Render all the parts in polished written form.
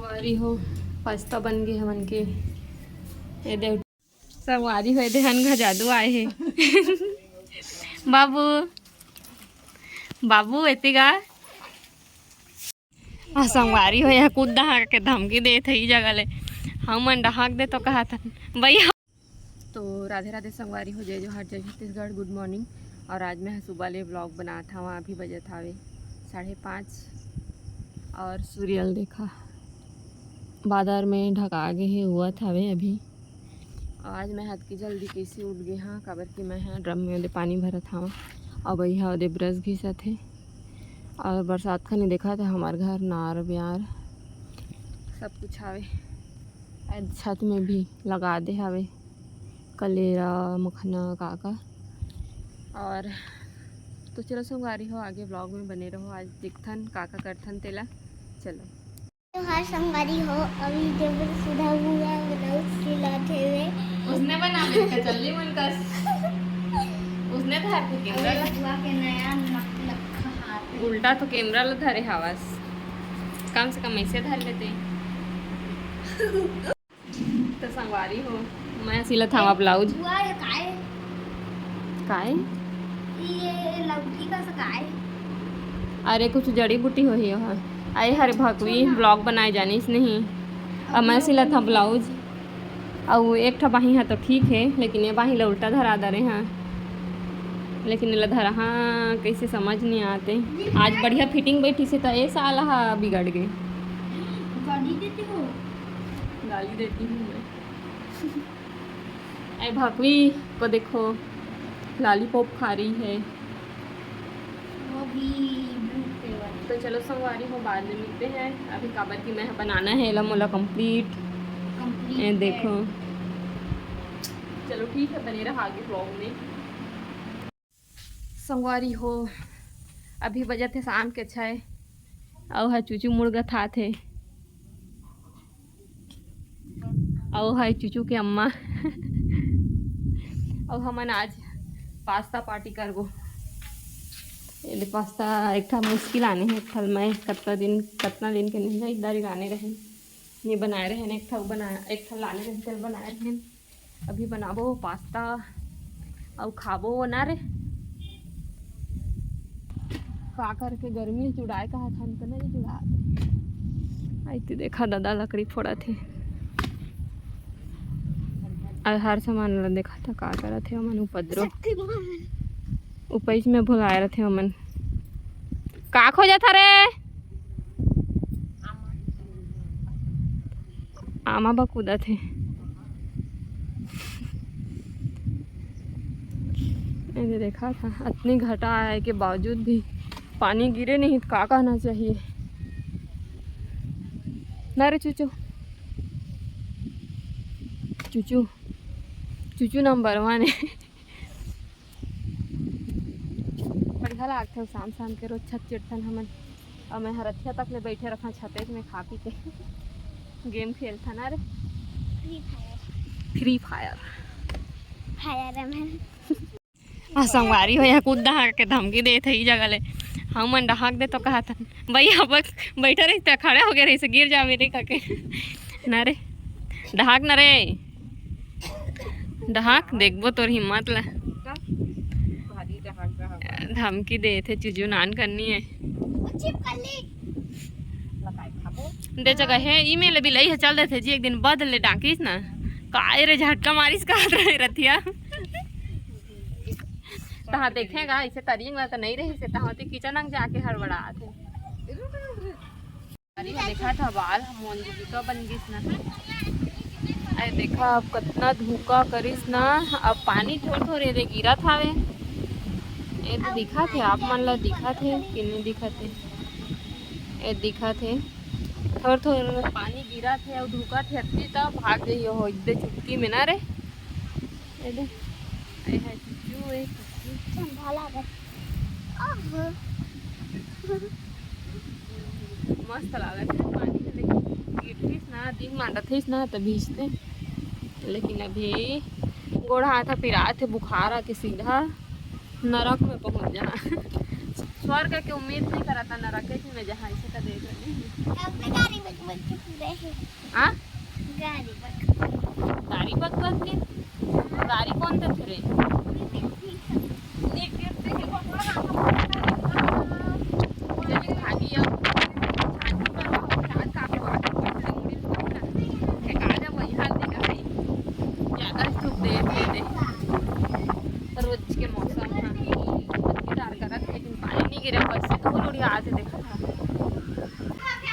संगवारी हो पास्ता बन गए हमन के। ये देख संगवारी हो देहन का जादू आए है। बाबू बाबू एतेगा संगवारी हो यह कूद डहाक के धमकी दे थे ई जगह ले हमन डहाक दे तो कहा था भैया। तो राधे राधे संगवारी हो जय जोहार जय छत्तीसगढ़। Good morning. और आज मैं सुबह ले ब्लॉग बना था। वहाँ अभी बजे था 5:30 और सूर्यल देखा बादर में ढका गए है हुआ था अभी। आज मैं हद की जल्दी कैसे उठ गई हाँ काबर कि मैं हाँ ड्रम में पानी भरा था और भैया ओदे ब्रश घिसा थे और बरसात का नहीं देखा था। हमारे घर नार ब्यार सब कुछ आवे छत में भी लगा दे हवे कलेरा मखना काका। और तो चलो संगवारी हो आगे ब्लॉग में बने रहो। आज दिखथन काका करथन तेला चलो। हर संगवारी हो अभी जब सुधा हुआ ब्लाउज सिलाते हुए उसने बना के चलली मन का उसने धर के कैमरा हुआ के नया लखा हाथ उल्टा तो कैमरा ला धरे हवास कम से कम ऐसे धर लेते। तो संगवारी हो मैं सिला था ब्लाउज हुआ ये काय ये लौकी का सकाय। अरे कुछ जड़ी बूटी हो ही वहाँ आए हरे भकवी ब्लॉग बनाए जानिस नहीं। अब मैं सिला था ब्लाउज और एक ठा बाही है तो ठीक है लेकिन ये बाही ला उल्टा धरा दे रहे हैं लेकिन ये धरा हाँ कैसे समझ नहीं आते। आज बढ़िया फिटिंग बैठी से तो ये साल बिगड़ गए। गाली देती हो गाली देती हूँ मैं। अरे भकवी को देखो लॉलीपॉप खा रही है। वो भी ब्लू फ्लेवर। तो चलो संगवारी हो बाद में मिलते हैं। अभी काबर की मैं बनाना है ला मोला कंप्लीट देखो। चलो ठीक है बने रहा आगे ब्लॉग में। संगवारी हो अभी बजे थे शाम के 6 और है चूचू मुर्गा था थे और है चूचू के अम्मा और हमन आज पास्ता पार्टी करबो। ये पास्ता एक था मुश्किल आने हैं एक मैं कितना दिन के नहीं इधर ही लाने रहे नहीं बनाए रहे एक था बनाया एक था लाने रहे चल बनाए रहे। अभी बनाबो पास्ता और खाबो ना रे का करके गर्मी चुड़ाए कहा था तो नहीं चुड़ा आई तो देखा दादा लकड़ी फोड़ा थे और हर सामान देखा था का करा थे मन उपद्रो उपैस में भुलाए रहे थे मन का खो जाता रे आमा बकूदा थे। मैंने देखा था इतनी घटा आए के बावजूद भी पानी गिरे नहीं तो का कहना चाहिए ना रे चूचू चूचू चूचू नंबर 1 है। बढ़िया लागते हो शाम शाम के रोज छत चिड़थन हमन और मैं हरथिया तक ले बैठे रखा छतेज में खा पी के गेम खेलता ना रे फ्री फायर संगवारी हो यहाँ कूद डहाक के धमकी दे थे ई जगह ले हमन डहाक दे तो कहा था भैया बैठे रही तो खड़े हो गए रही से गिर जा मेरे काके ना रे डहाक ना रे डहाक देखबो तोर हिम्मत ला धमकी दे थे चूचू नान करनी है दे जगह है ईमेल भी लई है चल रहे थे जी एक दिन बदल ले डाकिस ना काय रे झटका मारिस का रहे रथिया तहा देखेगा इसे तरियंग तो नहीं रही से तहा ते किचन अंग जाके हड़बड़ा थे। अरे देखा था बाल हम मोंजुका बन गिस ना अरे देखा अब कितना धूका करिस ना अब पानी थोड़े रे गिरा था वे ये तो दिखा थे आप मन ला दिखा थे कि नहीं दिखा थे ये दिखा थे थोड़ा पानी गिरा थे और धूका थे अति तब भाग गई हो इधर चुटकी में ना रे ये दे आई है चुचू ए मस्त लागत है पानी गिरतीस ना दिन मांडा थीस ना तो भीजते लेकिन अभी गोड़ा हाथा पिरा थे बुखार आके सीधा नरक में पहुंच जा स्वर्ग के उम्मीद नहीं करा था नरक में जहाँ इसे का देख रहे आ गाड़ी गाड़ी बग बग के गाड़ी कौन थे फिर रोज के मौसम है लेकिन पानी नहीं गिरा बस से धूल उड़ी आज देखा था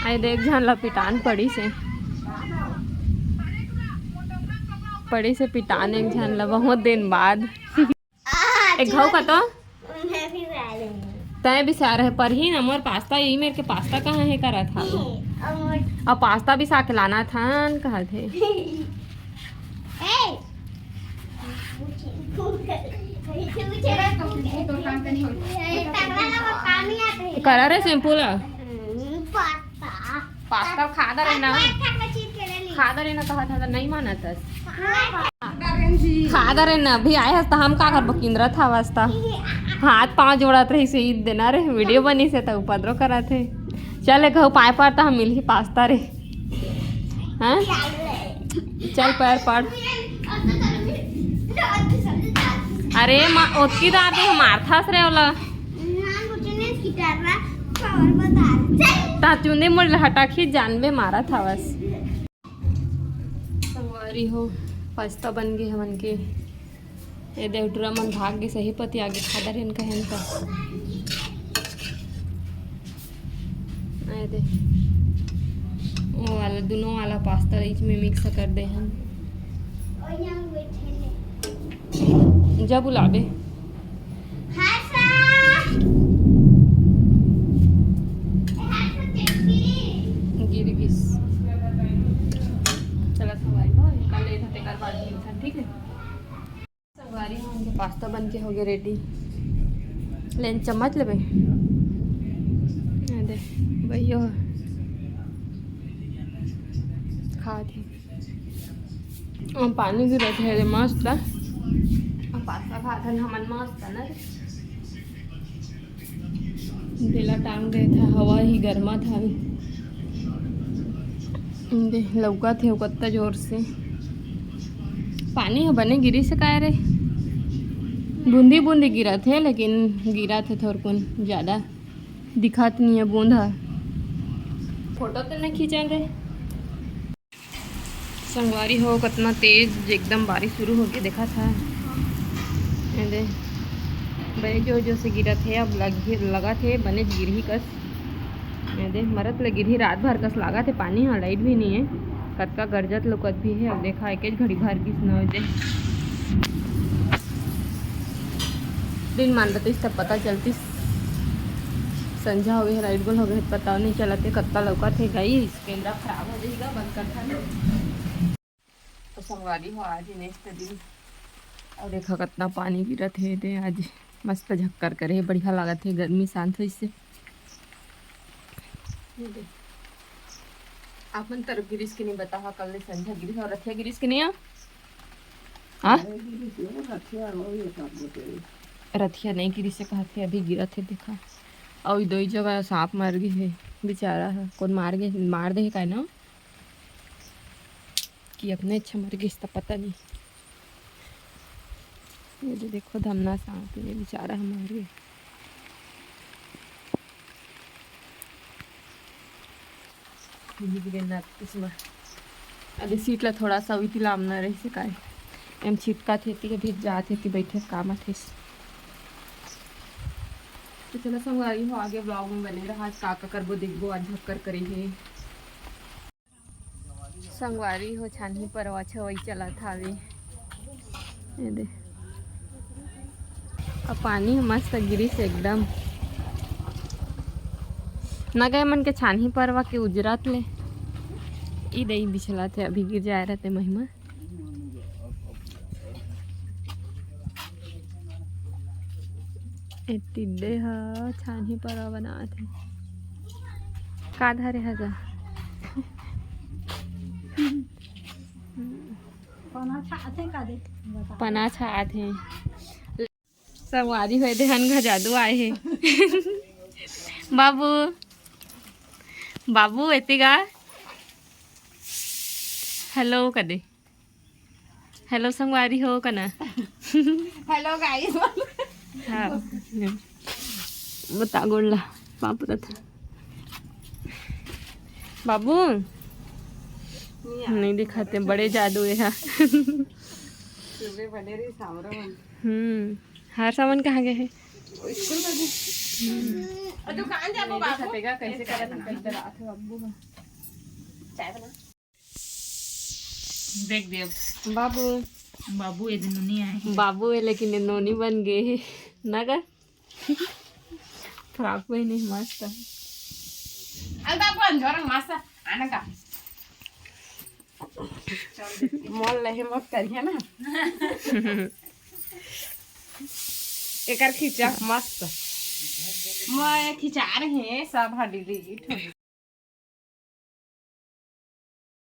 आई देख जान ला पिटान पड़ी से पिटान एक जान ला बहुत दिन बाद एक घाव का तो तय भी सारा है पर ही ना मोर पास्ता यही मेरे के पास्ता कहाँ है करा था अब पास्ता भी साके लाना था कहा थे करा रे सिंपल पास्ता खादा रहना कहा था नहीं माना था खादा रहना अभी आए हस्ता हम का कर बकिंद्रा था वास्ता हाथ पाँव जोड़त रही से ईद देना रे वीडियो बनी से तो उपद्रव करा थे चल घाव पाए पार तो हम मिल ही पास्ता रे हाँ चल पैर पड़ अरे ओतकी दार तो मारथास रे ओला ताचुंदे मुड़ हटा खी जानवे मारा था बस संगवारी हो पास्ता बन गए हमन के ये देवटुरा मन भाग गए सही पति आगे खादा रेन कहन का आए दे वो वाला दोनों वाला पास्ता बीच में मिक्स कर दे हम जा बुलाबे गिर गिस चला सवारी हो कल ले था तेकर बाद इंसान ठीक है सवारी हो उनके पास्ता बन के हो गए रेडी लेन चम्मच लेबे दे भैया खा थे पानी गिरा थे मस्त पास्ता खाता हमन मस्त ना बेला टांग गए था हवा ही गर्मा था दे लौका थे कत्ता जोर से पानी है बने गिरी से काय रे बूंदी बूंदी गिरा थे लेकिन गिरा थे थोड़ कौन ज़्यादा दिखात नहीं है बूंदा फोटो तो नहीं खींचा रे संगवारी हो कितना तेज एकदम बारिश शुरू हो गया देखा था दे बड़े जो से गिरा थे अब लगा थे बने गिर ही कस दे मरत ले गिर ही रात भर कस लगा थे पानी हाँ लाइट भी नहीं है कतका गरजत लोकत भी है अब देखा एक घड़ी भर किस न दे दिन मान रहे तब पता चलती संझा हो गई लाइट गोल हो गए पता नहीं चला थे कत्ता लौका थे गई कैमरा खराब हो जाएगा बंद कर था तो संगवारी हो आज नेक्स्ट दिन और देखा कितना पानी गिरा थे दे आज मस्त झक्कर करे बढ़िया लगा थे गर्मी शांत हो इससे आपन तरफ गिरीश के नहीं बता कल संध्या गिरीश और रथिया गिरीश के नहीं हाँ रथिया नहीं गिरीश से कहा थे अभी गिरा थे देखा और दो ही जगह सांप मर गई है बेचारा है कौन मार दे का ना कि अपने अच्छा मर गई इसका पता नहीं ये जो देखो धमना सांप ये बेचारा हमारे अरे सीट ला थोड़ा सा हुई थी लामना रही से काय एम छिटका थे अभी जाते थी बैठे काम थे तो चलो संगवारी हो आगे ब्लॉग में बने रहा आज का करबो देखबो आज झक्कर करे है संगवारी हो छानही पर अच्छा वही चला था अभी ये दे अब पानी मस्त गिरी से एकदम न गए मन के छानही परवा के उजरात ले ई दही बिछला थे अभी गिर जाए रहते महिमा टिड्डे हा छानही परवा बना थे का धरे हजा पना छा थे संगवारी हुए ध्यान का जादू आए हैं बाबू बाबू एतेगा हेलो कदे हेलो संगवारी हो कना हेलो गाइस हाँ बता गोल्ला पापरत बाबू नहीं दिखाते बड़े जादू है हाँ सुबह बने रही सामरा हर सामान कहाँ गए हैं स्कूल में भी दुकान जाबो बाबू कैसे करत कैसे रात है बाबू चाय बना देख दे बाबू बाबू ये दिन नहीं आए बाबू है लेकिन ये नोनी बन गए है ना कर फ्रॉक पहने मस्त है अरे बाबू अंजोर मासा आना का मॉल लहे मत करिए ना एकर खींचा मस्त मैं खिंचा रहे हैं सब डिलीट